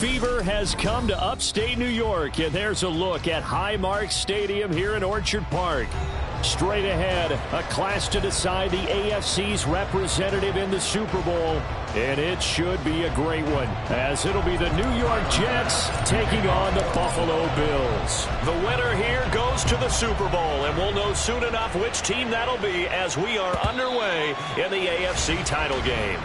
fever has come to upstate New York, and there's a look at Highmark Stadium here in Orchard Park. Straight ahead, a clash to decide the AFC's representative in the Super Bowl, and it should be a great one, as it'll be the New York Jets taking on the Buffalo Bills. The winner here goes to the Super Bowl, and we'll know soon enough which team that'll be as we are underway in the AFC title game.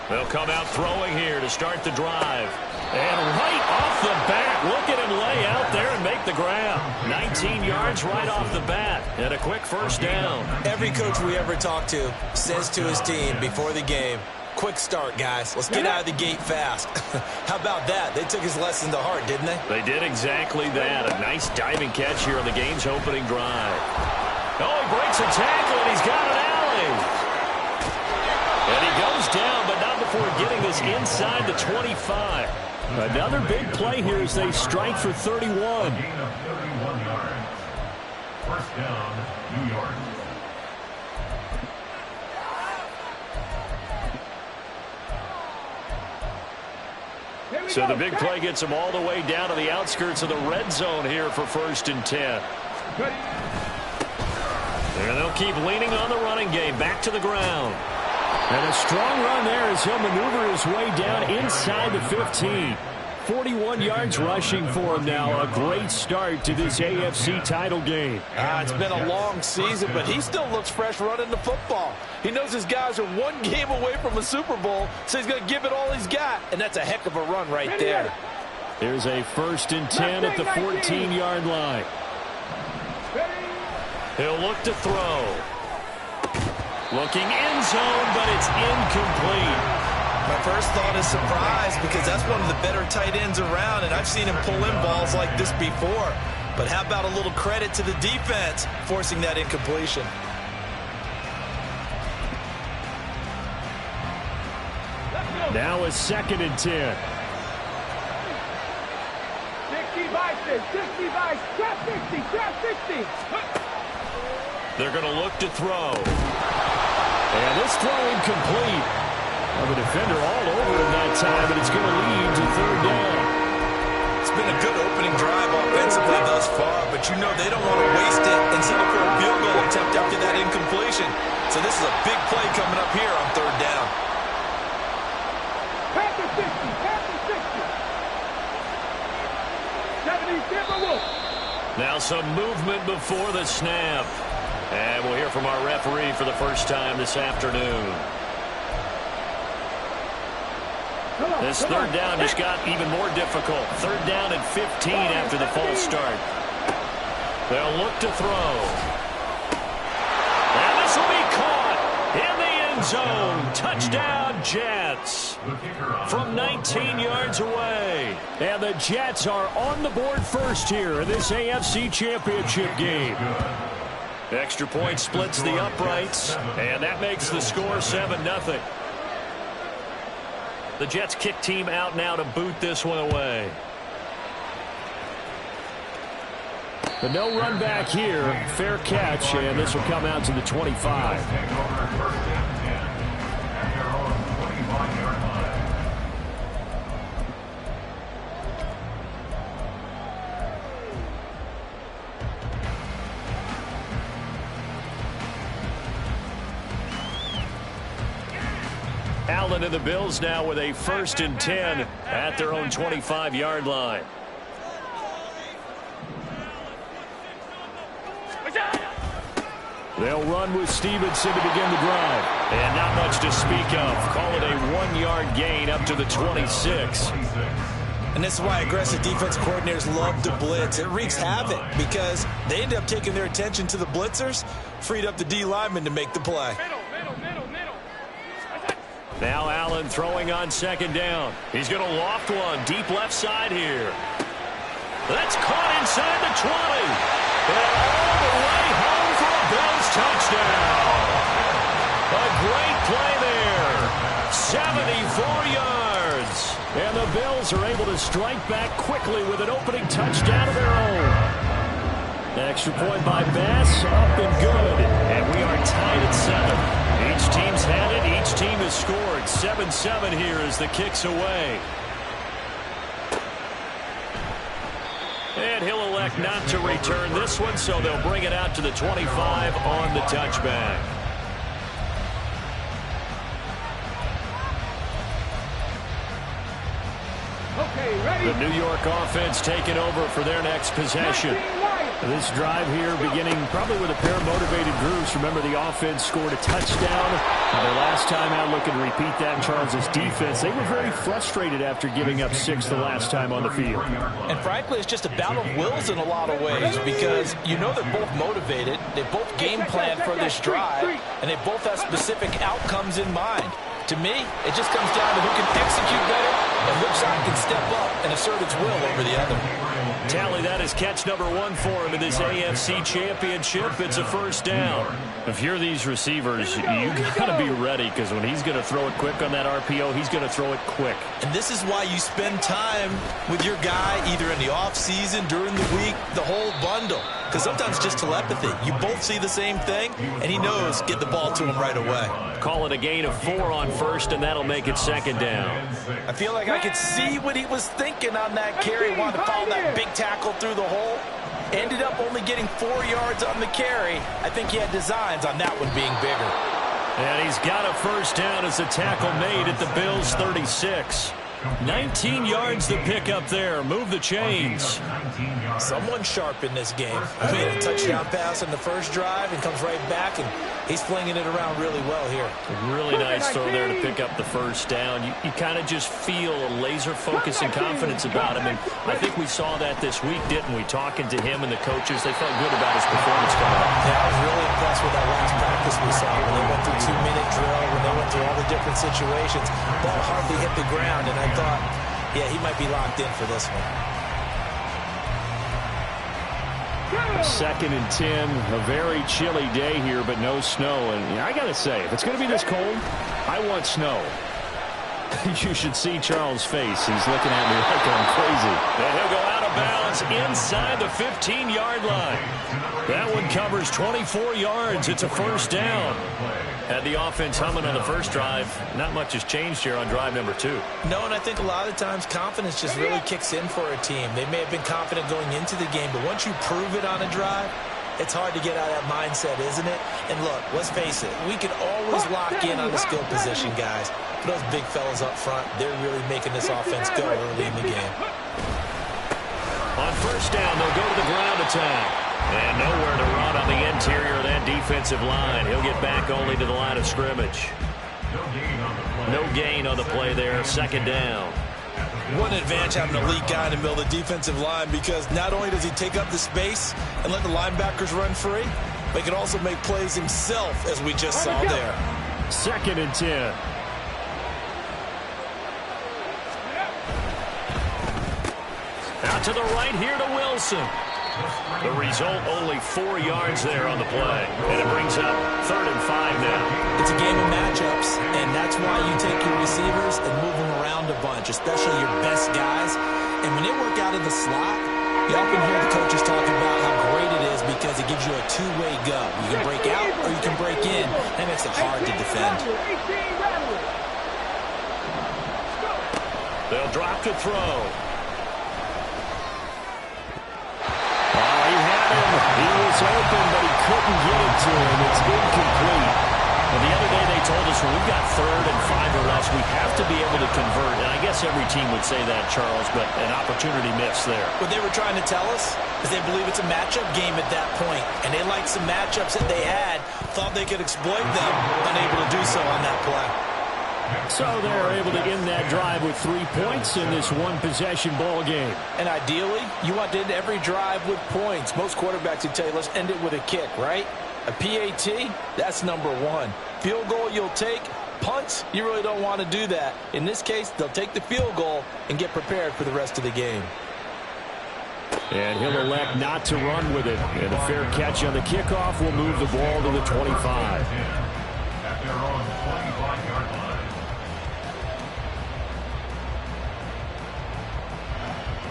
They'll come out throwing here to start the drive. And right off the bat, look at him lay out there and make the grab. 19 yards right off the bat, and a quick first down. Every coach we ever talk to says to his team before the game, quick start, guys. Let's get out of the gate fast. How about that? They took his lesson to heart, didn't they? They did exactly that. A nice diving catch here on the game's opening drive. Oh, he breaks a tackle, and he's got an alley. And he goes down, but not before getting this inside the 25. Another big play here as they strike for 31. First down, New York. So the big play gets them all the way down to the outskirts of the red zone here for 1st and 10. And they'll keep leaning on the running game. Back to the ground. And a strong run there as he'll maneuver his way down inside the 15. 41 yards rushing for him now. A great start to this AFC title game. It's been a long season, but he still looks fresh running the football. He knows his guys are one game away from a Super Bowl, so he's going to give it all he's got, and that's a heck of a run right there. Here's a 1st and 10 at the 14-yard line. He'll look to throw. Looking end zone, but it's incomplete. My first thought is surprise because that's one of the better tight ends around, and I've seen him pull in balls like this before. But how about a little credit to the defense forcing that incompletion? Now a 2nd and 10. 60. They're going to look to throw. And this throw incomplete. The defender all over him that time, and it's going to lead to 3rd down. It's been a good opening drive offensively thus far, but you know they don't want to waste it and settle for a field goal attempt after that incompletion. So this is a big play coming up here on 3rd down. Panther 60. 70, Timberwolves. Now some movement before the snap. And we'll hear from our referee for the first time this afternoon. This 3rd down just got even more difficult. 3rd down and 15 after the false start. They'll look to throw. And this will be caught in the end zone. Touchdown, Jets. From 19 yards away. And the Jets are on the board first here in this AFC Championship game. Extra point splits the uprights, and that makes the score 7-0. The Jets kick team out now to boot this one away. The no run back here. Fair catch, and this will come out to the 25. Allen and the Bills now with a 1st and 10 at their own 25-yard line. They'll run with Stevenson to begin the drive. And not much to speak of. Call it a 1-yard gain up to the 26. And this is why aggressive defense coordinators love to blitz. It wreaks havoc because they end up taking their attention to the blitzers, freed up the D lineman to make the play. Now Allen throwing on 2nd down. He's going to loft one deep left side here. That's caught inside the 20. And all the way home for a Bills touchdown. A great play there. 74 yards. the Bills are able to strike back quickly with an opening touchdown of their own. The extra point by Bass, up and good. And we are tied at 7. Each team's had it. Each team has scored. 7-7 here as the kick's away. And he'll elect not to return this one, so they'll bring it out to the 25 on the touchback. The New York offense taking over for their next possession. This drive here beginning probably with a pair of motivated groups. Remember, the offense scored a touchdown. Their last time out, looking to repeat that in Charles' defense. They were very frustrated after giving up 6 the last time on the field. And frankly, it's just a battle of wills in a lot of ways because you know they're both motivated. They both game plan for this drive, and they both have specific outcomes in mind. To me, it just comes down to who can execute better and which side can step up and assert its will over the other. Tally, that is catch number 1 for him in this AFC Championship. It's a first down. If you're these receivers, you got to be ready because when he's going to throw it quick on that RPO, he's going to throw it quick. And this is why you spend time with your guy either in the offseason, during the week, the whole bundle. Because sometimes it's just telepathy. You both see the same thing, and he knows get the ball to him right away. Call it a gain of 4 on first, and that'll make it second down. I feel like I could see what he was thinking on that carry. Wanted to follow that big tackle through the hole. Ended up only getting 4 yards on the carry. I think he had designs on that one being bigger. And he's got a first down as the tackle made at the Bills' 36. 19 yards to pick up there. Move the chains. Someone sharp in this game. Made a touchdown pass on the first drive and comes right back, and he's flinging it around really well here. Really nice throw there to pick up the first down. You kind of just feel a laser focus and confidence about him, and I think we saw that this week, didn't we? Talking to him and the coaches, they felt good about his performance coming up. Yeah, I was really impressed with that last practice we saw when they went through 2-minute drill, when they went through all the different situations. Ball hardly hit the ground, and I thought, yeah, he might be locked in for this one. 2nd and 10, a very chilly day here, but no snow. And I got to say, if it's going to be this cold, I want snow. You should see Charles' face. He's looking at me like I'm crazy. And he'll go out of bounds inside the 15-yard line. That one covers 24 yards. It's a first down. Had the offense humming on the first drive. Not much has changed here on drive number 2. No, and I think a lot of times confidence just really kicks in for a team. They may have been confident going into the game, but once you prove it on a drive, it's hard to get out of that mindset, isn't it? And look, let's face it, we can always lock in on the skill position, guys. But those big fellas up front, they're really making this offense go early in the game. On first down, they'll go to the ground attack. And nowhere to run on the interior of that defensive line. He'll get back only to the line of scrimmage. No gain on the play there. Second down. What an advantage having an elite guy in the middle of the defensive line, because not only does he take up the space and let the linebackers run free, but he can also make plays himself, as we just saw there. 2nd and 10. Out to the right here to Wilson. The result, only 4 yards there on the play. And it brings up 3rd and 5 now. It's a game of matchups, and that's why you take your receivers and move them around a bunch, especially your best guys. And when they work out in the slot, you often hear the coaches talking about how great it is because it gives you a two-way go. You can break out or you can break in. That makes it hard to defend. They'll drop to throw. He was open, but he couldn't get it to him. It's incomplete. And the other day they told us when we've got 3rd and 5 or less, we have to be able to convert. And I guess every team would say that, Charles, but an opportunity missed there. What they were trying to tell us is they believe it's a matchup game at that point. And they liked some matchups that they had, thought they could exploit them, unable to do so on that play. So they're able to end that drive with 3 points in this one-possession ball game. And ideally, you want to end every drive with points. Most quarterbacks would tell you, let's end it with a kick, right? A PAT, that's number 1. Field goal you'll take. Punts, you really don't want to do that. In this case, they'll take the field goal and get prepared for the rest of the game. And he'll elect not to run with it. And a fair catch on the kickoff will move the ball to the 25. At their own 25-yard line.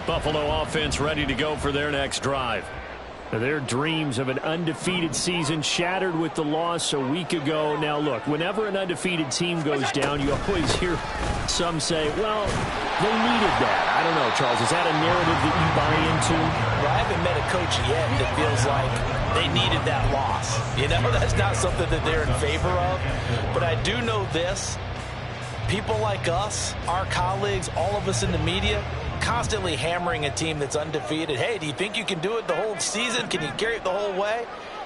Buffalo offense ready to go for their next drive. Their dreams of an undefeated season shattered with the loss a week ago. Now, look, whenever an undefeated team goes down, you always hear some say, well, they needed that. I don't know, Charles. Is that a narrative that you buy into? Well, I haven't met a coach yet that feels like they needed that loss. You know, that's not something that they're in favor of. But I do know this. People like us, our colleagues, all of us in the media, constantly hammering a team that's undefeated. Hey, do you think you can do it the whole season? Can you carry it the whole way?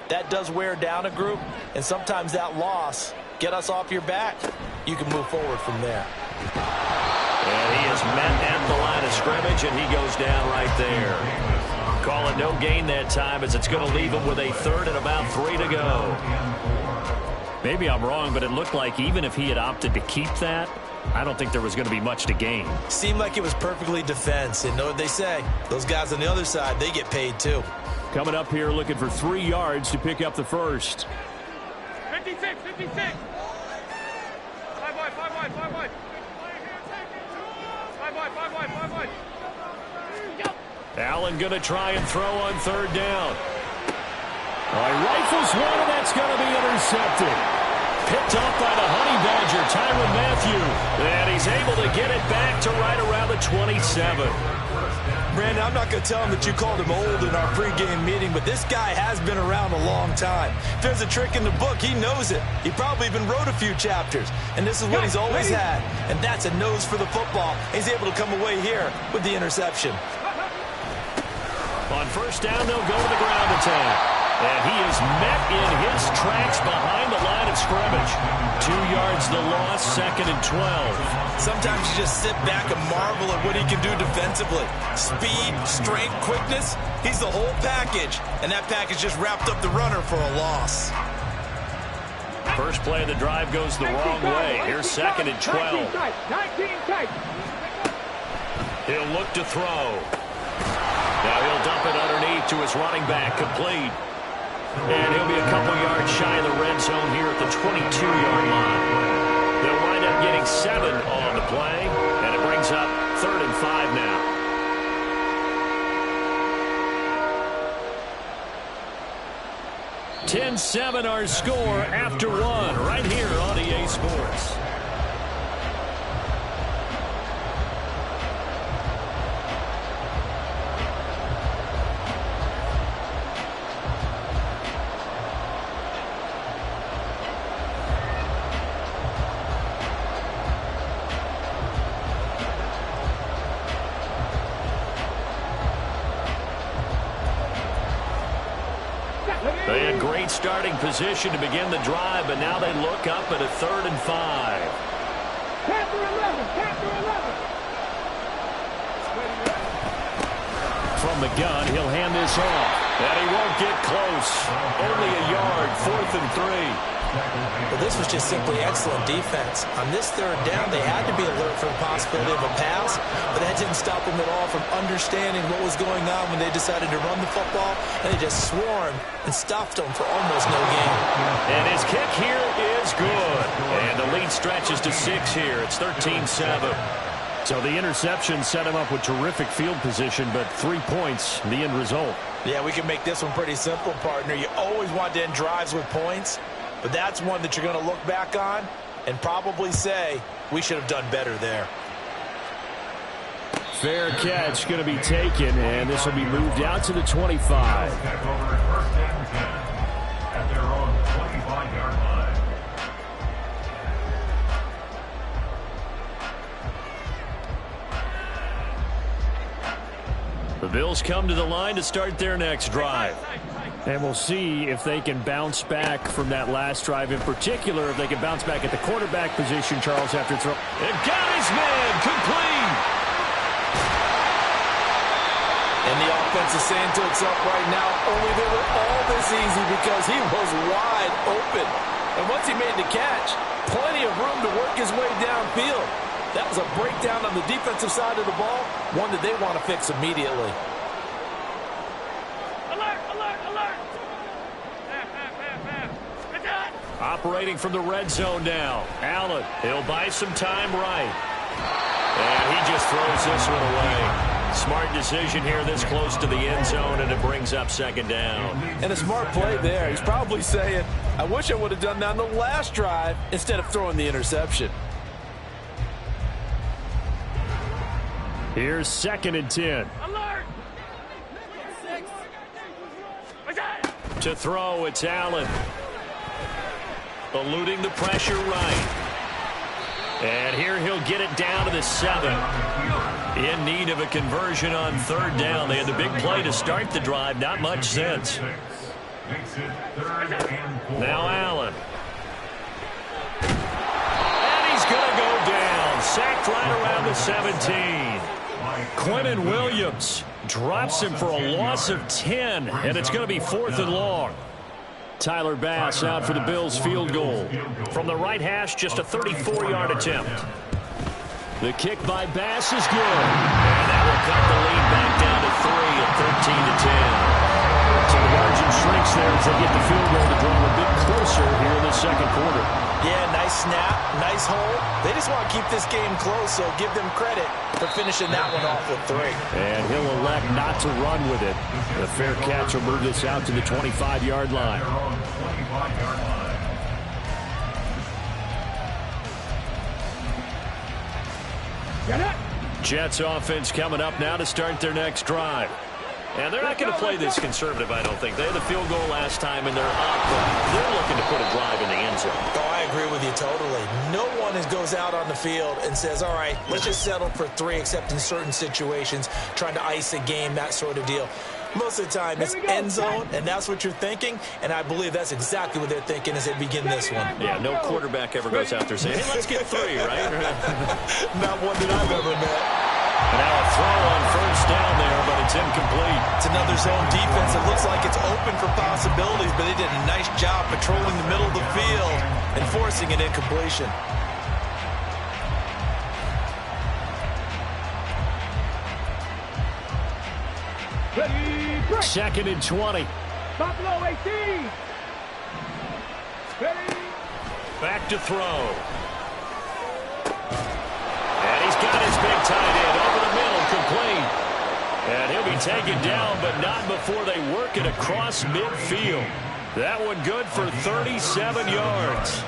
That does wear down a group, and sometimes that loss, get us off your back, you can move forward from there. And he is met at the line of scrimmage, and he goes down right there. Call it no gain that time, as it's going to leave him with a 3rd and about 3 to go. Maybe I'm wrong, but it looked like even if he had opted to keep that, I don't think there was going to be much to gain. Seemed like it was perfectly defense. And know what they say? Those guys on the other side, they get paid too. Coming up here looking for 3 yards to pick up the first. 56. 5 wide. 5 wide. Allen going to try and throw on 3rd down. All right, rifles one, and that's going to be intercepted. Picked off by the Honey Badger, Tyrann Mathieu. And he's able to get it back to right around the 27. Brandon, I'm not going to tell him that you called him old in our pregame meeting, but this guy has been around a long time. If there's a trick in the book, he knows it. He probably even wrote a few chapters. And this is what he's always had. And that's a nose for the football. He's able to come away here with the interception. On 1st down, they'll go to the ground attack. And he is met in his tracks behind the line of scrimmage. 2 yards the loss, 2nd and 12. Sometimes you just sit back and marvel at what he can do defensively. Speed, strength, quickness, he's the whole package. And that package just wrapped up the runner for a loss. First play of the drive goes the wrong way. Here's 2nd and 12. He'll look to throw. Now he'll dump it underneath to his running back, complete. And he'll be a couple yards shy of the red zone here at the 22-yard line. They'll wind up getting 7 on the play, and it brings up 3rd and 5 now. (10-7) our score after 1 right here on EA Sports. They had great starting position to begin the drive, but now they look up at a 3rd and 5. From the gun, he'll hand this off. And he won't get close. Only a yard, 4th and 3. Well, this was just simply excellent defense. On this 3rd down, they had to be alert for the possibility of a pass, but that didn't stop them at all from understanding what was going on when they decided to run the football, and they just swarmed and stuffed them for almost no gain. And his kick here is good. And the lead stretches to 6 here. It's 13-7. So the interception set him up with terrific field position, but 3 points, the end result. Yeah, we can make this one pretty simple, partner. You always want to end drives with points, but that's one that you're going to look back on and probably say, we should have done better there. Fair catch going to be taken, and this will be moved out to the 25. At their own 25-yard line. The Bills come to the line to start their next drive. And we'll see if they can bounce back from that last drive. In particular, if they can bounce back at the quarterback position, Charles, after throw. And got his man, complete. And the offense is saying to itself right now, only they were all this easy because he was wide open. And once he made the catch, plenty of room to work his way downfield. That was a breakdown on the defensive side of the ball, one that they want to fix immediately. Operating from the red zone now. Allen, he'll buy some time right. And he just throws this one away. Smart decision here this close to the end zone, and it brings up second down. And a smart play there. He's probably saying, I wish I would have done that on the last drive instead of throwing the interception. Here's 2nd and 10. Alert! To throw, it's Allen. Eluding the pressure right. And here he'll get it down to the 7. In need of a conversion on 3rd down. They had the big play to start the drive. Not much sense. Now Allen. And he's going to go down. Sacked right around the 17. Quentin Williams drops him for a loss of 10, and it's going to be 4th and long. Tyler Bass out for the Bills field goal. From the right hash, just a 34-yard attempt. The kick by Bass is good. And that will cut the lead back down to 3 at 13-10. So the margin shrinks there as they get the field goal to draw them a bit closer here in the second quarter. Yeah, nice snap, nice hold. They just want to keep this game close, so give them credit for finishing that one off with 3. And he'll elect not to run with it. The fair catch will move this out to the 25-yard line. Jets offense coming up now to start their next drive. And they're not going to play this conservative, I don't think. They had the field goal last time, and they're up, but they're looking to put a drive in the end zone. Oh, I agree with you totally. No one goes out on the field and says, all right, let's just settle for 3, except in certain situations, trying to ice a game, that sort of deal. Most of the time, it's end zone, and that's what you're thinking, and I believe that's exactly what they're thinking as they begin this one. Yeah, no quarterback ever goes out there saying, hey, let's get 3, right? Not one that I've ever met. And now a throw on 1st down there, but it's incomplete. It's another zone defense. It looks like it's open for possibilities, but they did a nice job patrolling the middle of the field and forcing an incompletion. Ready, 2nd and 20. Buffalo 18. Ready. Back to throw. And he's got his big tight end over the middle, complete. And he'll be taken down, but not before they work it across midfield. That one good for 37 yards.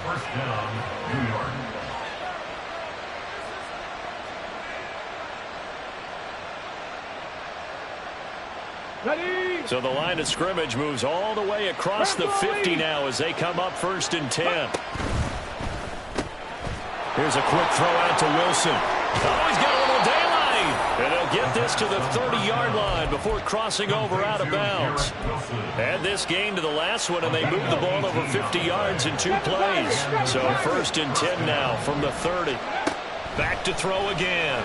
1st down, New York. Ready. So the line of scrimmage moves all the way across the 50 now as they come up 1st and 10. Here's a quick throw out to Wilson. Oh, he's got a little daylight. And they'll get this to the 30-yard line before crossing over out of bounds. Add this gain to the last one, and they move the ball over 50 yards in 2 plays. So 1st and 10 now from the 30. Back to throw again.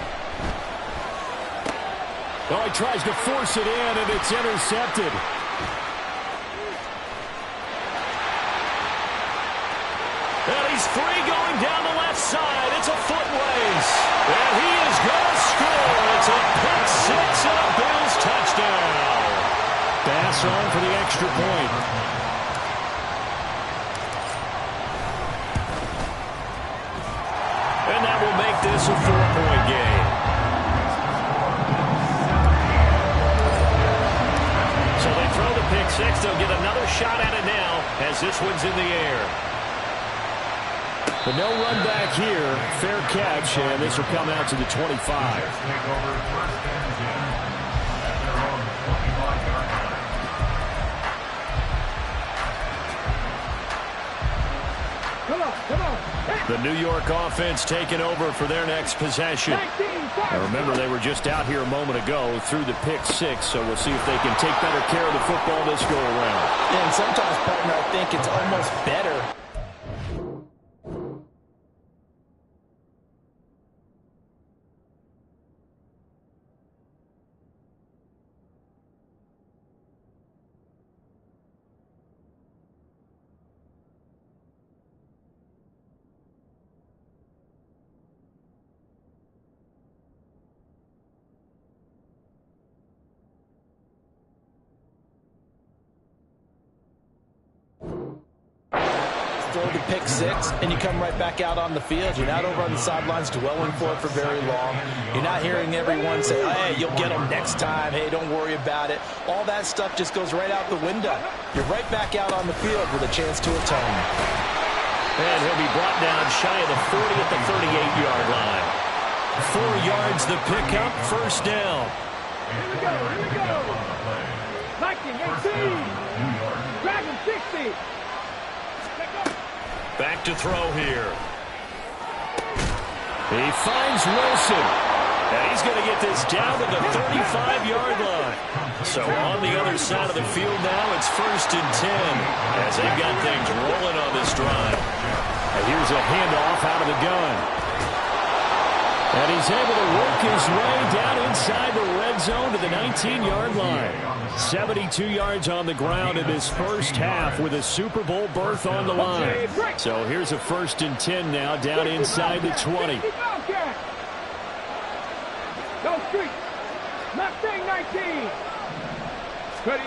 Oh, he tries to force it in, and it's intercepted. And he's free going down the left side. It's a foot race. And he is going to score. It's a pick 6 and a Bills touchdown. Bass on for the extra point. And that will make this a 4-point game. So they throw the pick 6. They'll get another shot at it now as this one's in the air. But no run back here. Fair catch, and this will come out to the 25. Take over 1st and 10 at their own 25-yard line. Come on. Hey. The New York offense taking over for their next possession. 19, Now remember, they were just out here a moment ago through the pick 6, so we'll see if they can take better care of the football this go around. And sometimes, partner, I think it's almost better. throw the pick six, and you come right back out on the field. You're not over on the sidelines dwelling for it for very long. You're not hearing everyone say, hey, you'll get them next time. Hey, don't worry about it. All that stuff just goes right out the window. You're right back out on the field with a chance to atone. And he'll be brought down shy of the 40 at the 38-yard line. 4 yards the pickup, first down. Here we go. Lightning, 18. Dragon, 60. Back to throw here. He finds Wilson. And he's going to get this down to the 35-yard line. So on the other side of the field now, it's 1st and 10 as they've got things rolling on this drive. And here's a handoff out of the gun. And he's able to work his way down inside the red zone to the 19-yard line. 72 yards on the ground in this first half with a Super Bowl berth on the line. So here's a 1st and 10 now down inside the 20. Go street. Mustang 19. Ready.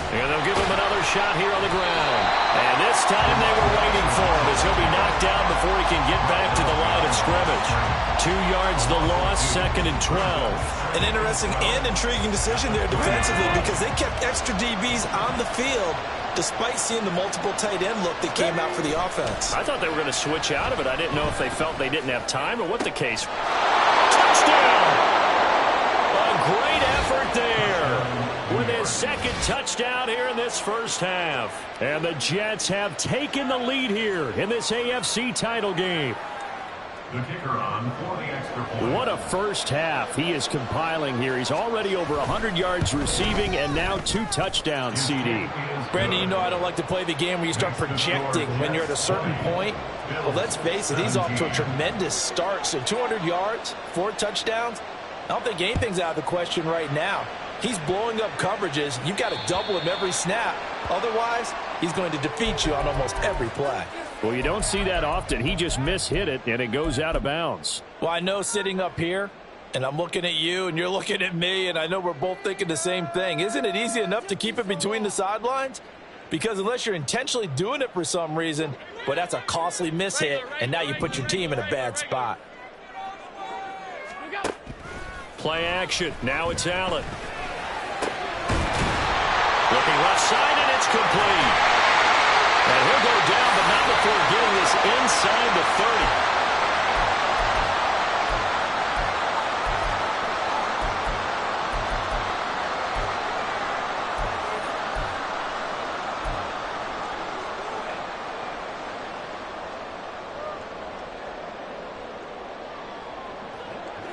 And they'll give him another shot here on the ground. And this time they were waiting for him as he'll be knocked down before he can get back to the line of scrimmage. 2 yards the loss, 2nd and 12. An interesting and intriguing decision there defensively because they kept extra DBs on the field despite seeing the multiple tight end look that came out for the offense. I thought they were going to switch out of it. I didn't know if they felt they didn't have time or what the case. Touchdown! A great effort there with his 2nd touchdown here in this first half. And the Jets have taken the lead here in this AFC title game. The kicker on for the extra point. What a first half he is compiling here. He's already over 100 yards receiving and now 2 touchdowns, CD. Brandon, you know I don't like to play the game where you start projecting when you're at a certain point. Well, let's face it, he's off to a tremendous start. So 200 yards, 4 touchdowns. I don't think anything's out of the question right now. He's blowing up coverages. You've got to double him every snap. Otherwise, he's going to defeat you on almost every play. Well, you don't see that often. He just mishit it, and it goes out of bounds. Well, I know sitting up here, and I'm looking at you, and you're looking at me, and I know we're both thinking the same thing. Isn't it easy enough to keep it between the sidelines? Because unless you're intentionally doing it for some reason, well, that's a costly mishit, and now you put your team in a bad spot. Play action. Now it's Allen. Looking left side, and it's complete. And he'll go down, but not before getting this inside the 30.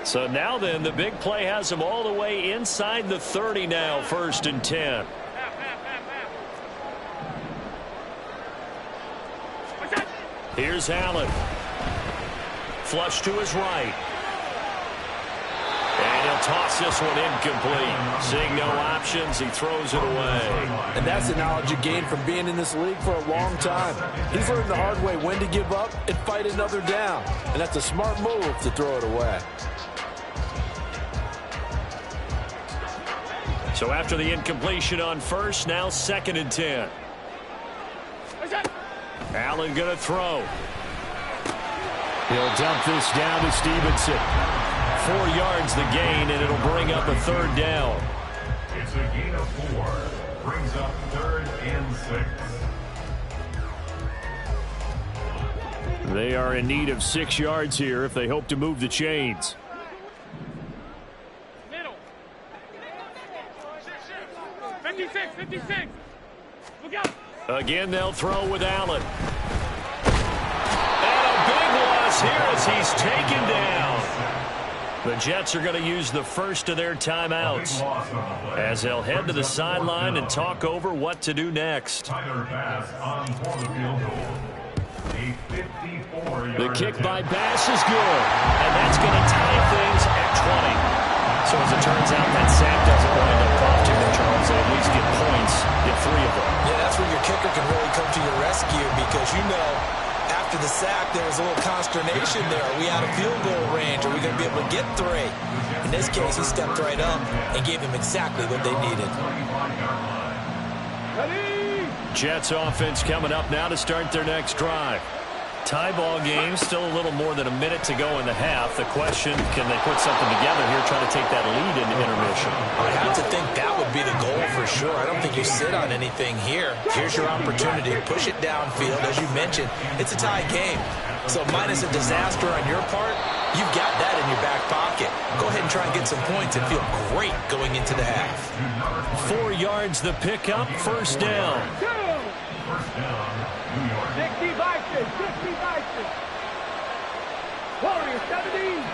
So now then, the big play has him all the way inside the 30 now, 1st and 10. Here's Allen. Flush to his right. And he'll toss this one incomplete. Seeing no options, he throws it away. And that's the knowledge you gain from being in this league for a long time. He's learned the hard way when to give up and fight another down. And that's a smart move to throw it away. So after the incompletion on first, now 2nd and 10. Allen going to throw. He'll dump this down to Stevenson. 4 yards the gain, and it'll bring up a 3rd down. It's a gain of 4. Brings up 3rd and 6. They are in need of 6 yards here if they hope to move the chains. Middle. 56. Look out. Again, they'll throw with Allen. And a big loss here as he's taken down. The Jets are going to use the first of their timeouts as they'll head to the sideline and talk over what to do next. The kick by Bass is good, and that's going to tie things at 20. So as it turns out, that sack doesn't wind up costing them, Charles. They at least get points, get 3 of them. Yeah, that's where your kicker can really come to your rescue because you know after the sack there was a little consternation there. Are we out of field goal range? Are we going to be able to get 3? In this case, he stepped right up and gave them exactly what they needed. Ready. Jets offense coming up now to start their next drive. Tie ball game, still a little more than a minute to go in the half. The question, can they put something together here, try to take that lead into intermission? I have to think that would be the goal for sure. I don't think you sit on anything here. Here's your opportunity. Push it downfield. As you mentioned, it's a tie game. So minus a disaster on your part, you've got that in your back pocket. Go ahead and try and get some points and feel great going into the half. 4 yards the pickup, first down. First down, New York. 60 Vikings, 60 Vikings. Warrior 70.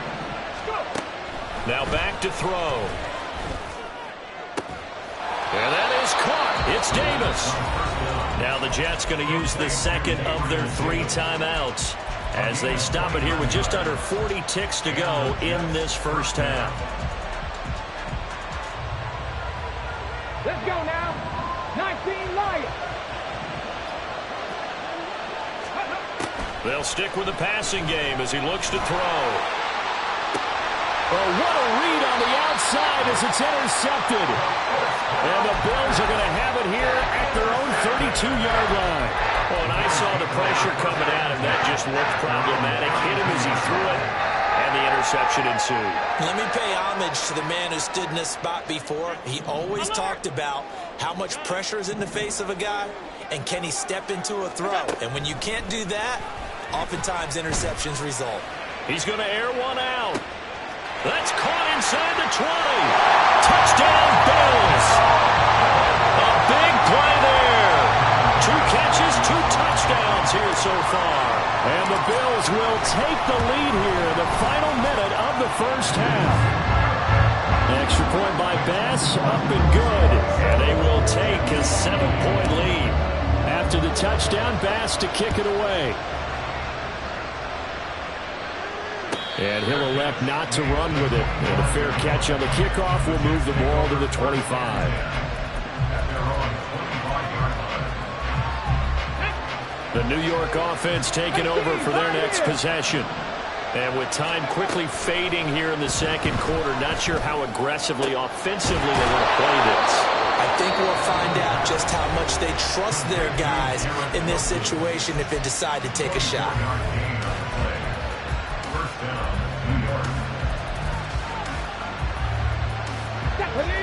Go. Now back to throw. And that is caught. It's Davis. Now the Jets going to use the second of their 3 timeouts as they stop it here with just under 40 ticks to go in this first half. Let's go now. 19 Lions. They'll stick with the passing game as he looks to throw. Oh, what a read on the outside as it's intercepted. And the Bills are going to have it here at their own 32-yard line. Oh, and I saw the pressure coming at him. That just looked problematic. Hit him as he threw it, and the interception ensued. Let me pay homage to the man who stood in this spot before. He always talked about how much pressure is in the face of a guy, and can he step into a throw. And when you can't do that, oftentimes interceptions result. He's going to air one out. That's caught inside the 20. Touchdown, Bills. A big play there. 2 catches, 2 touchdowns here so far. And the Bills will take the lead here in the final minute of the first half. Extra point by Bass, up and good. And they will take a 7-point lead. After the touchdown, Bass to kick it away. And he'll elect not to run with it. And a fair catch on the kickoff will move the ball to the 25. The New York offense taking over for their next possession. And with time quickly fading here in the second quarter, not sure how aggressively, offensively they want to play this. I think we'll find out just how much they trust their guys in this situation if they decide to take a shot.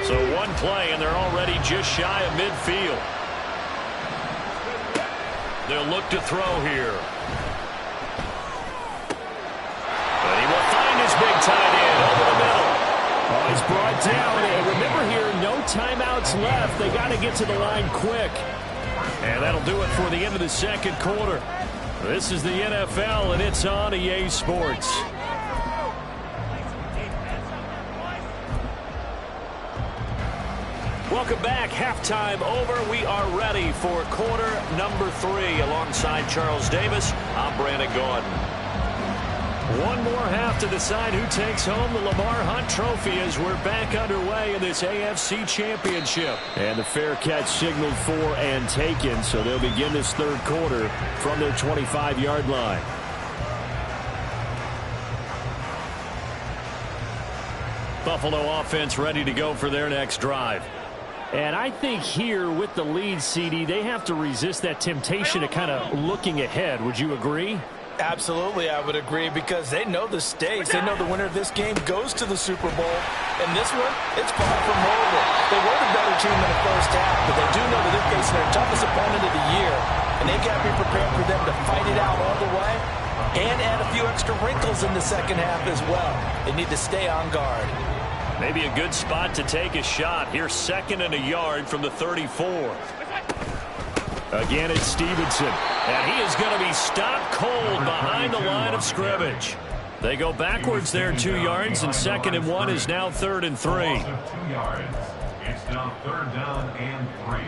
So 1 play, and they're already just shy of midfield. They'll look to throw here. And he will find his big tight end over the middle. Oh, he's brought down. And remember here, no timeouts left. They got to get to the line quick. And that'll do it for the end of the second quarter. This is the NFL, and it's on EA Sports. Welcome back. Halftime over. We are ready for quarter number 3. Alongside Charles Davis, I'm Brandon Gordon. 1 more half to decide who takes home the Lamar Hunt Trophy as we're back underway in this AFC Championship. And the fair catch signaled for and taken, so they'll begin this third quarter from their 25-yard line. Buffalo offense ready to go for their next drive. And I think here with the lead, CD, they have to resist that temptation to kind of looking ahead. Would you agree? Absolutely, I would agree, because they know the stakes. They know the winner of this game goes to the Super Bowl. And this one, it's far from over. They were the better team in the first half, but they do know that they're facing their toughest opponent of the year. And they got to be prepared for them to fight it out all the way and add a few extra wrinkles in the second half as well. They need to stay on guard. Maybe a good spot to take a shot. Here's 2nd and a yard from the 34. Again, it's Stevenson. And he is going to be stopped cold behind the line of scrimmage. They go backwards there 2 yards, and 2nd and 1 is now 3rd and 3. 2 yards. It's now 3rd down and 3.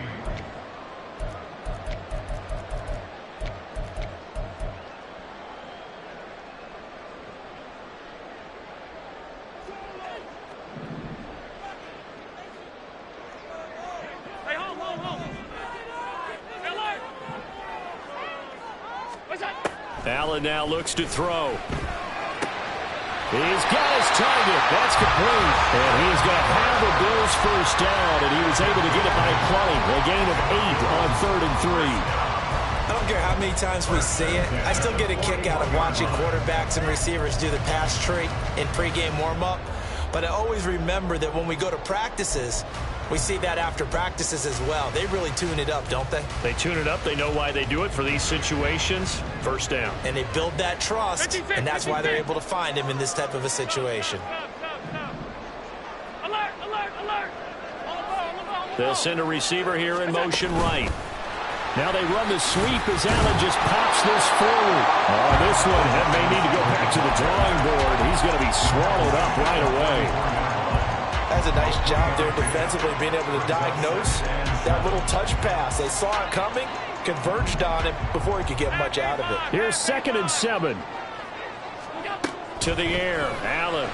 Allen now looks to throw. He's got his target. That's complete. And he is going to have the Bills first down, and he was able to get it by plenty. A gain of 8 on 3rd and 3. I don't care how many times we see it. I still get a kick out of watching quarterbacks and receivers do the pass tree in pregame warm-up. But I always remember that when we go to practices, we see that after practices as well. They really tune it up, don't they? They tune it up. They know why they do it for these situations. First down. And they build that trust, and that's why they're able to find him in this type of a situation. Alert, alert, alert. They'll send a receiver here in motion right. Now they run the sweep as Allen just pops this forward. Oh, this one may need to go back to the drawing board. He's going to be swallowed up right away. That's a nice job there defensively, being able to diagnose that little touch pass. They saw it coming, converged on it before he could get much out of it. Here's 2nd and 7. To the air, Allen.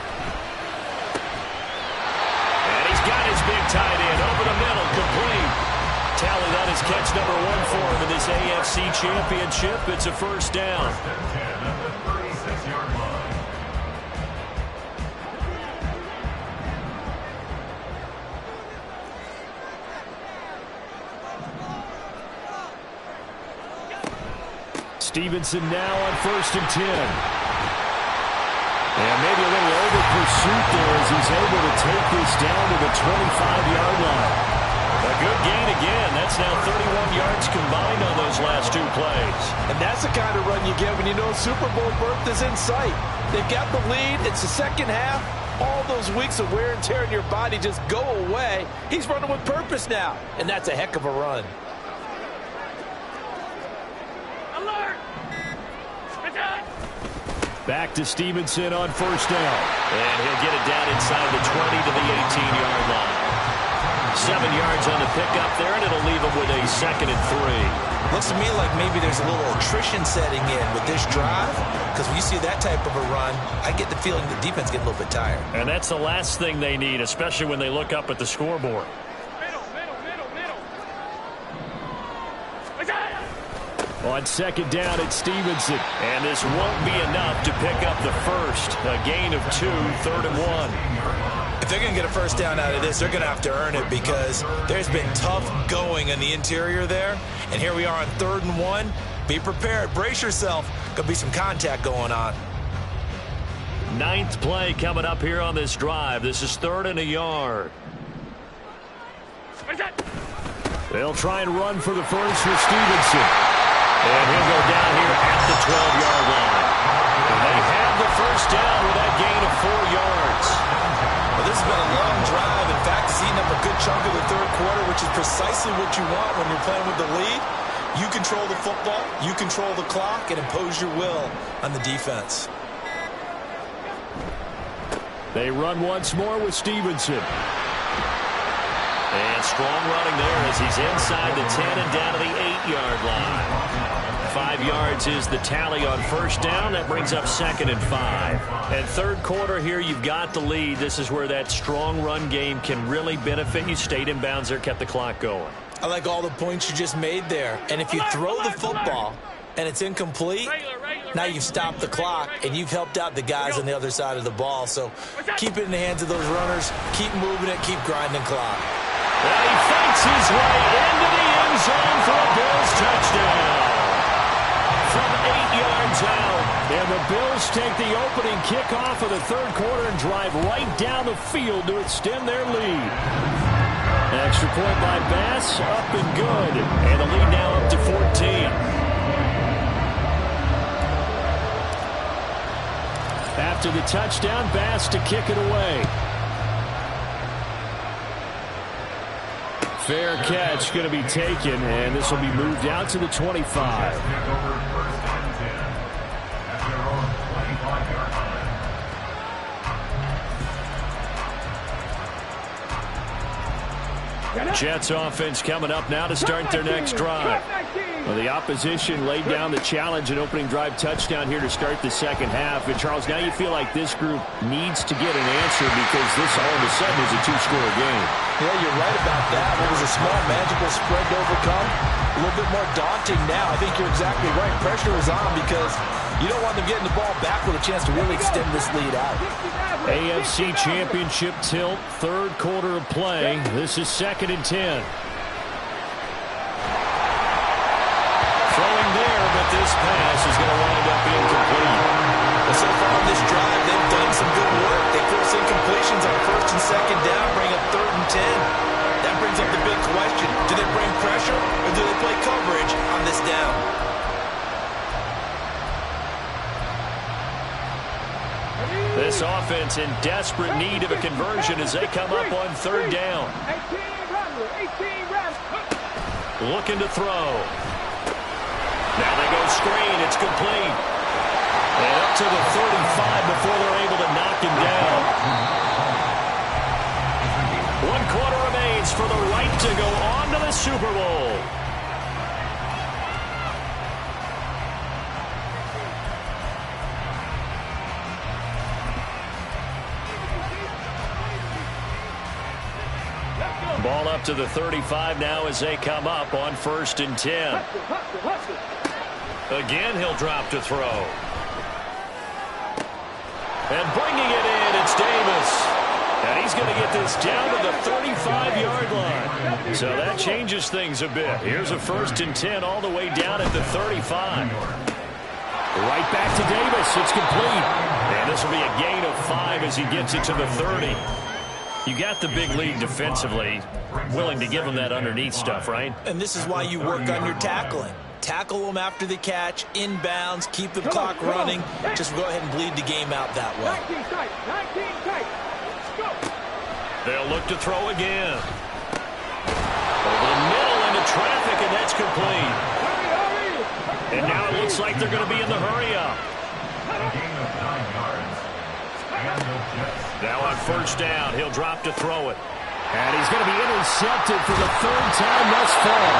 And he's got his big tight end over the middle, complete. Tally, that is catch number 1 for him in this AFC Championship. It's a first down. Stevenson now on 1st and 10. And maybe a little over pursuit there as he's able to take this down to the 25-yard line. A good gain again. That's now 31 yards combined on those last 2 plays. And that's the kind of run you get when you know Super Bowl berth is in sight. They've got the lead. It's the second half. All those weeks of wear and tear in your body just go away. He's running with purpose now, and that's a heck of a run. Alert. Back to Stevenson on 1st down. And he'll get it down inside the 20 to the 18-yard line. 7 yards on the pickup there, and it'll leave him with a 2nd and 3. Looks to me like maybe there's a little attrition setting in with this drive, because when you see that type of a run, I get the feeling the defense gets a little bit tired. And that's the last thing they need, especially when they look up at the scoreboard. On 2nd down, it's Stevenson. And this won't be enough to pick up the first. A gain of 2, 3rd and 1. If they're going to get a first down out of this, they're going to have to earn it, because there's been tough going in the interior there. And here we are on 3rd and 1. Be prepared. Brace yourself. Going to be some contact going on. 9th play coming up here on this drive. This is 3rd and a yard. They'll try and run for the first with Stevenson. And he'll go down here at the 12-yard line. And they have the first down with that gain of 4 yards. Well, this has been a long drive. In fact, it's eaten up a good chunk of the 3rd quarter, which is precisely what you want when you're playing with the lead. You control the football, you control the clock, and impose your will on the defense. They run once more with Stevenson. And strong running there as he's inside the 10 and down to the 8-yard line. 5 yards is the tally on first down. That brings up 2nd and 5. And 3rd quarter here, you've got the lead. This is where that strong run game can really benefit you. Stayed in bounds there, kept the clock going. I like all the points you just made there. And if you throw the football and it's incomplete, now you've stopped the clock and you've helped out the guys on the other side of the ball. So keep it in the hands of those runners. Keep moving it. Keep grinding clock. Well, he fights his way into the end zone for a Bills touchdown. From 8 yards out. And the Bills take the opening kickoff of the 3rd quarter and drive right down the field to extend their lead. Extra point by Bass, up and good. And the lead now up to 14. After the touchdown, Bass to kick it away. Fair catch going to be taken, and this will be moved out to the 25. Jets offense coming up now to start their next drive. Well, the opposition laid down the challenge and opening drive touchdown here to start the second half. And, Charles, now you feel like this group needs to get an answer because this all of a sudden is a two-score game. Yeah, you're right about that. It was a small, manageable spread to overcome. A little bit more daunting now. I think you're exactly right. Pressure was on because you don't want them getting the ball back with a chance to really extend this lead out. AFC Championship tilt, third quarter of play. This is 2nd and 10. Throwing there, but this pass is going to wind up being complete. Well, so far on this drive, they've done some good work. They force incompletions on 1st and 2nd down, bring up 3rd and 10. That brings up the big question. Do they bring pressure or do they play coverage on this down? This offense in desperate need of a conversion as they come up on 3rd down. Looking to throw. Now they go screen. It's complete. And up to the 35 before they're able to knock him down. 1 quarter remains for the right to go on to the Super Bowl. Ball up to the 35 now as they come up on 1st and 10. Again, he'll drop to throw. And bringing it in, it's Davis. And he's going to get this down to the 35-yard line. So that changes things a bit. Here's a 1st and 10 all the way down at the 35. Right back to Davis. It's complete. And this will be a gain of 5 as he gets it to the 30. You got the big lead defensively, willing to give him that underneath stuff, right? And this is why you work on your tackling. Tackle them after the catch, inbounds, keep the clock running. Just go ahead and bleed the game out that way. They'll look to throw again. Over the middle into traffic, and that's complete. And now it looks like they're going to be in the hurry-up. Now on 1st down, he'll drop to throw it. And he's going to be intercepted for the 3rd time thus far.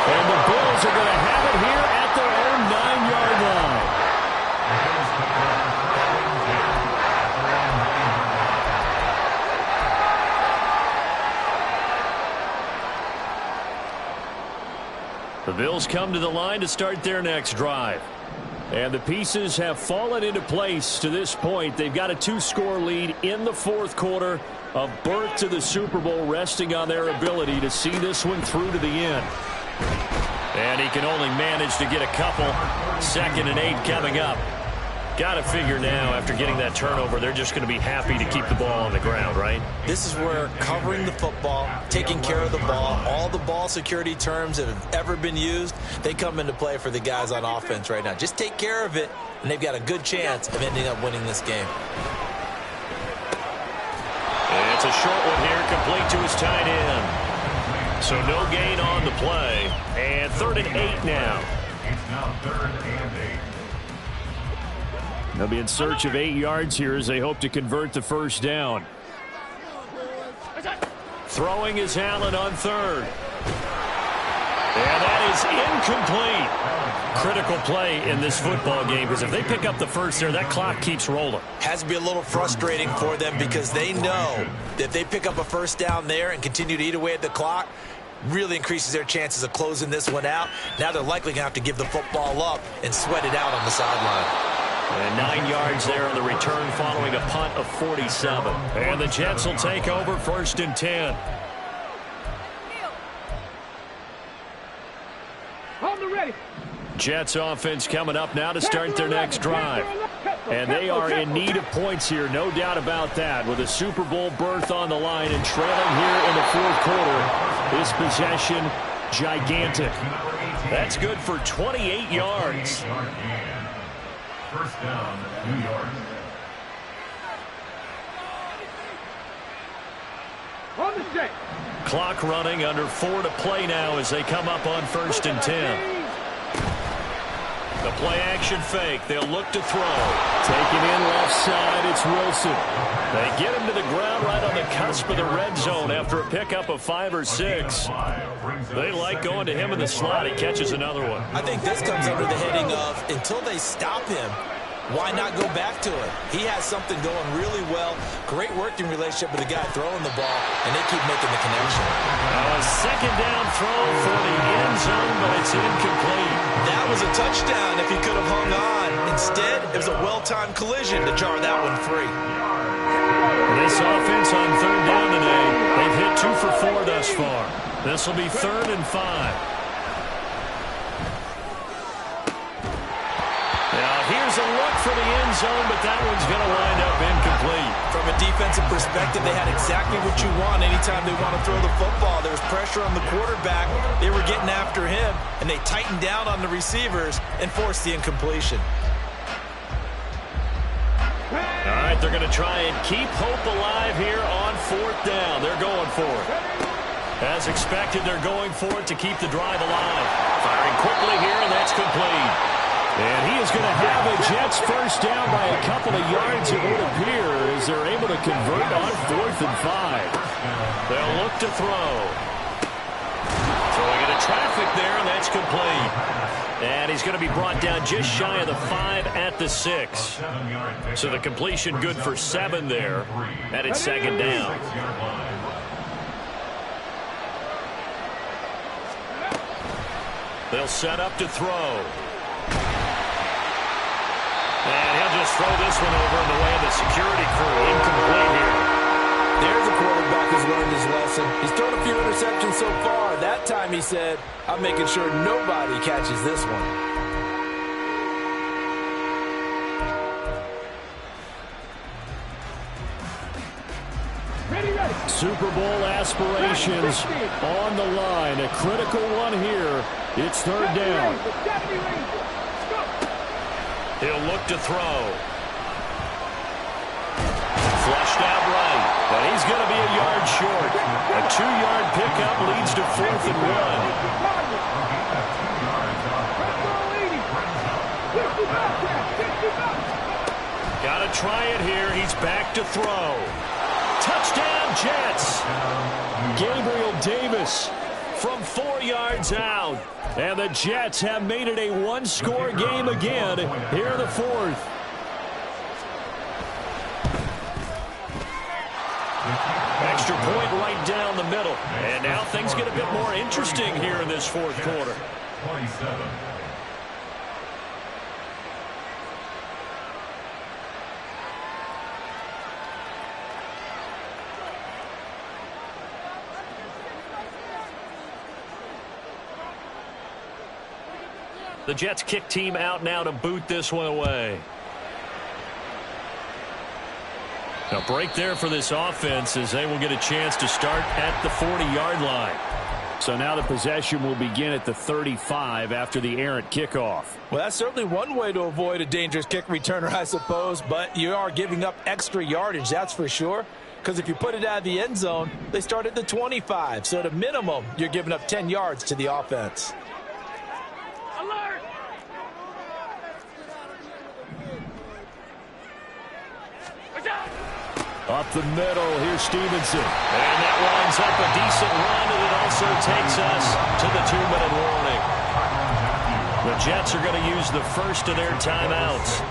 And the Bills are going to have it here at their own 9-yard line. The Bills come to the line to start their next drive. And the pieces have fallen into place to this point. They've got a 2-score lead in the 4th quarter. A berth to the Super Bowl resting on their ability to see this one through to the end. And he can only manage to get a couple. 2nd and 8 coming up. Got to figure now, after getting that turnover, they're just going to be happy to keep the ball on the ground, right? This is where covering the football, taking care of the ball, all the ball security terms that have ever been used, they come into play for the guys on offense right now. Just take care of it, and they've got a good chance of ending up winning this game. And it's a short one here, complete to his tight end. So no gain on the play. And 3rd and 8 now. It's now 3rd and 8. They'll be in search of 8 yards here as they hope to convert the 1st down. Throwing is Allen on 3rd. And that is incomplete. Critical play in this football game because if they pick up the 1st there, that clock keeps rolling. Has to be a little frustrating for them because they know that if they pick up a 1st down there and continue to eat away at the clock, really increases their chances of closing this one out. Now they're likely going to have to give the football up and sweat it out on the sideline. And 9 yards there on the return following a punt of 47. And the Jets will take over 1st and 10. Jets offense coming up now to start their next drive. And they are in need of points here, no doubt about that. With a Super Bowl berth on the line and trailing here in the 4th quarter. This possession, gigantic. That's good for 28 yards. 1st down, 2 yards. Clock running, under 4 to play now as they come up on 1st and 10. The play-action fake. They'll look to throw. Taken in left side, it's Wilson. They get him to the ground right on the cusp of the red zone after a pickup of 5 or 6. They like going to him in the slot. He catches another one. I think this comes under the heading of until they stop him, why not go back to it? He has something going really well. Great working relationship with the guy throwing the ball, and they keep making the connection. Now a second down throw for the end zone, but it's incomplete. That was a touchdown if he could have hung on. Instead, it was a well-timed collision to jar that one free. This offense on third down today, they've hit 2 for 4 thus far. This will be 3rd and 5. Here's a look for the end zone, but that one's going to wind up incomplete. From a defensive perspective, they had exactly what you want anytime they want to throw the football. There was pressure on the quarterback. They were getting after him, and they tightened down on the receivers and forced the incompletion. All right, they're going to try and keep hope alive here on 4th down. They're going for it. As expected, they're going for it to keep the drive alive. Firing quickly here, and that's complete. And he is going to have a Jets first down by a couple of yards, it would appear, as they're able to convert on 4th and 5. They'll look to throw. Throwing into traffic there, and that's complete. And he's going to be brought down just shy of the 5 at the 6. So the completion good for 7 there, and it's 2nd down. They'll set up to throw. And he'll just throw this one over in the way of the security crew. Incomplete here. There's a quarterback who's learned his lesson. He's thrown a few interceptions so far. That time he said, I'm making sure nobody catches this one. Super Bowl aspirations on the line. A critical one here. It's 3rd down. He'll look to throw. Flushed out right, but he's going to be a yard short. A 2-yard pickup leads to 4th and 1. Got to try it here. He's back to throw. Touchdown, Jets. Gabriel Davis from 4 yards out. And the Jets have made it a 1-score game again here in the 4th. Extra point right down the middle. And now things get a bit more interesting here in this 4th quarter. 27. The Jets kick team out now to boot this one away. A break there for this offense as they will get a chance to start at the 40-yard line. So now the possession will begin at the 35 after the errant kickoff. Well, that's certainly one way to avoid a dangerous kick returner, I suppose, but you are giving up extra yardage, that's for sure. Because if you put it out of the end zone, they start at the 25. So at a minimum, you're giving up 10 yards to the offense. Up the middle, here's Stevenson. And that winds up a decent run, and it also takes us to the 2-minute warning. The Jets are going to use the first of their timeouts.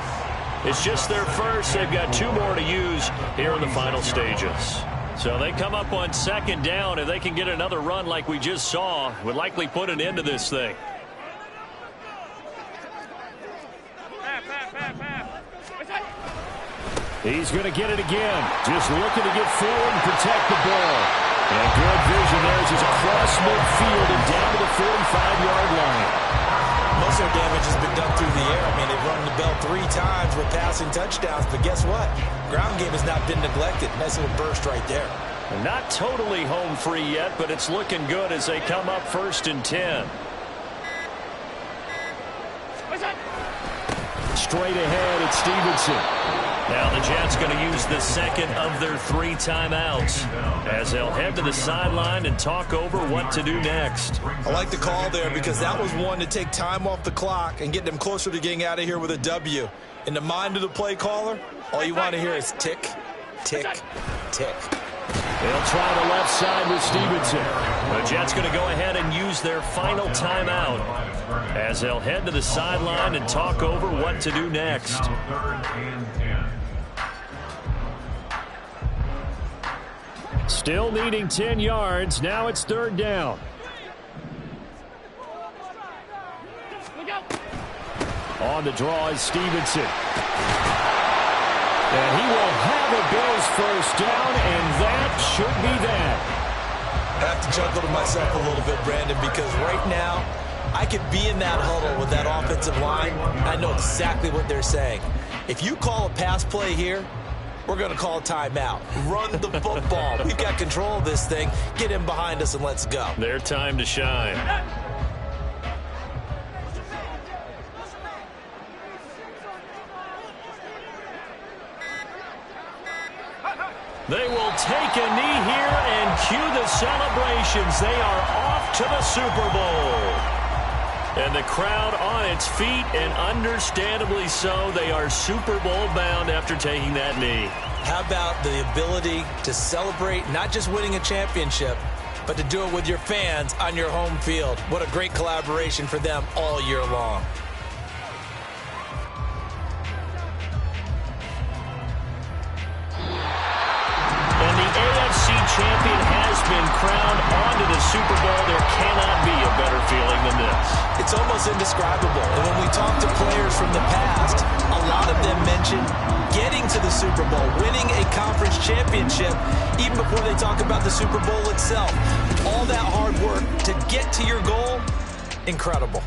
It's just their first. They've got 2 more to use here in the final stages. So they come up on 2nd down. If they can get another run like we just saw, would likely put an end to this thing. He's going to get it again. Just looking to get forward and protect the ball. And good vision there as he's across midfield and down to the 45-yard line. Most of their damage has been done through the air. I mean, they've run the bell 3 times with passing touchdowns. But guess what? Ground game has not been neglected. Nice little burst right there. Not totally home free yet, but it's looking good as they come up 1st and 10. Straight ahead, it's Stevenson. Now the Jets going to use the second of their 3 timeouts as they'll head to the sideline and talk over what to do next. I like the call there because that was one to take time off the clock and get them closer to getting out of here with a W. In the mind of the play caller, all you want to hear is tick, tick, tick. They'll try the left side with Stevenson. The Jets going to go ahead and use their final timeout as they'll head to the sideline and talk over what to do next. Still needing 10 yards. Now it's 3rd down. On the draw is Stevenson. And he will have a Bills first down, and that should be that. I have to chuckle to myself a little bit, Brandon, because right now I could be in that huddle with that offensive line. I know exactly what they're saying. If you call a pass play here, we're going to call a timeout. Run the football. We've got control of this thing. Get in behind us and let's go. Their time to shine. They will take a knee here and cue the celebrations. They are off to the Super Bowl. And the crowd on its feet, and understandably so. They are Super Bowl bound after taking that knee. How about the ability to celebrate not just winning a championship, but to do it with your fans on your home field? What a great collaboration for them all year long. And the AFC champion has been crowned onto the Super Bowl. There cannot be a better feeling than this. It's almost indescribable. And when we talk to players from the past, a lot of them mention getting to the Super Bowl, winning a conference championship, even before they talk about the Super Bowl itself. All that hard work to get to your goal, incredible.